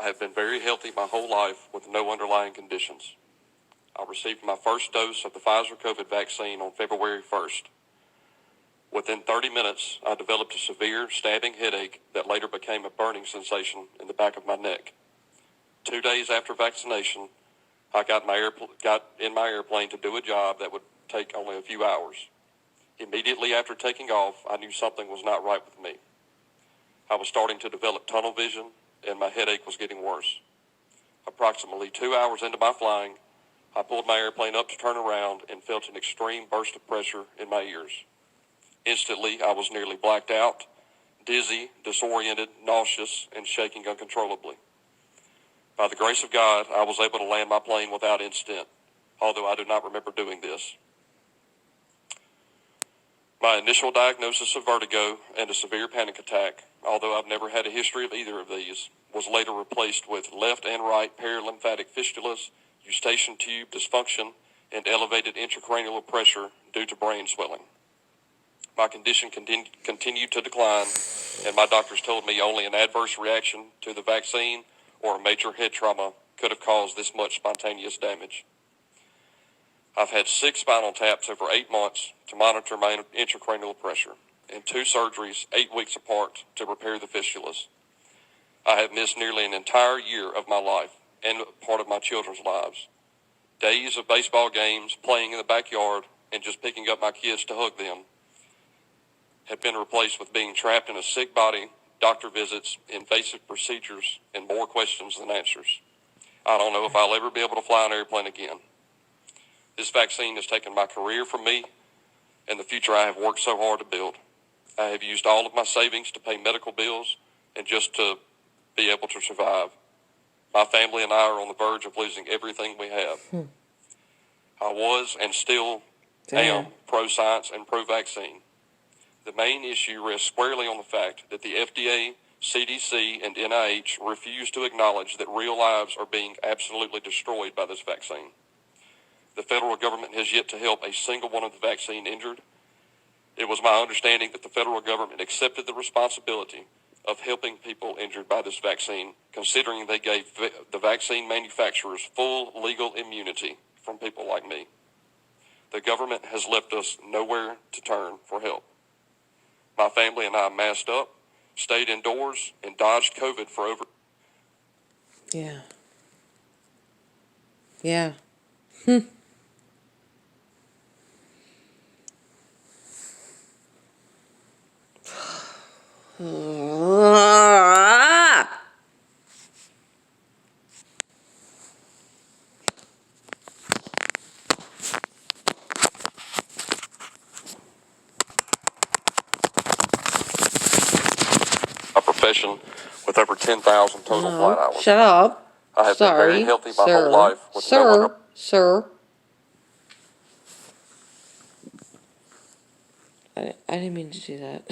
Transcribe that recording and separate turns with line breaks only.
I have been very healthy my whole life with no underlying conditions. I received my first dose of the Pfizer COVID vaccine on February 1st. Within 30 minutes, I developed a severe stabbing headache that later became a burning sensation in the back of my neck. 2 days after vaccination, I got in my airplane to do a job that would take only a few hours. Immediately after taking off, I knew something was not right with me. I was starting to develop tunnel vision, and my headache was getting worse. Approximately 2 hours into my flying, I pulled my airplane up to turn around and felt an extreme burst of pressure in my ears. Instantly, I was nearly blacked out, dizzy, disoriented, nauseous, and shaking uncontrollably. By the grace of God, I was able to land my plane without incident, although I do not remember doing this. My initial diagnosis of vertigo and a severe panic attack, although I've never had a history of either of these, was later replaced with left and right perilymphatic fistulas, eustachian tube dysfunction, and elevated intracranial pressure due to brain swelling. My condition continued to decline, and my doctors told me only an adverse reaction to the vaccine or a major head trauma could have caused this much spontaneous damage. I've had 6 spinal taps over 8 months to monitor my intracranial pressure, and 2 surgeries 8 weeks apart to repair the fistulas. I have missed nearly an entire year of my life and part of my children's lives. Days of baseball games, playing in the backyard, and just picking up my kids to hug them have been replaced with being trapped in a sick body, doctor visits, invasive procedures, and more questions than answers. I don't know if I'll ever be able to fly an airplane again. This vaccine has taken my career from me and the future I have worked so hard to build. I have used all of my savings to pay medical bills and just to be able to survive. My family and I are on the verge of losing everything we have. I was and still am pro-science and pro-vaccine. The main issue rests squarely on the fact that the FDA, CDC, and NIH refuse to acknowledge that real lives are being absolutely destroyed by this vaccine. The federal government has yet to help a single one of the vaccine injured. It was my understanding that the federal government accepted the responsibility of helping people injured by this vaccine, considering they gave the vaccine manufacturers full legal immunity from people like me. The government has left us nowhere to turn for help. My family and I masked up, stayed indoors, and dodged COVID for over...
Yeah. Yeah.
A profession with over 10,000 total flight hours.
Shut up.
I have been very healthy my whole life with
Sir. I didn't mean to do that.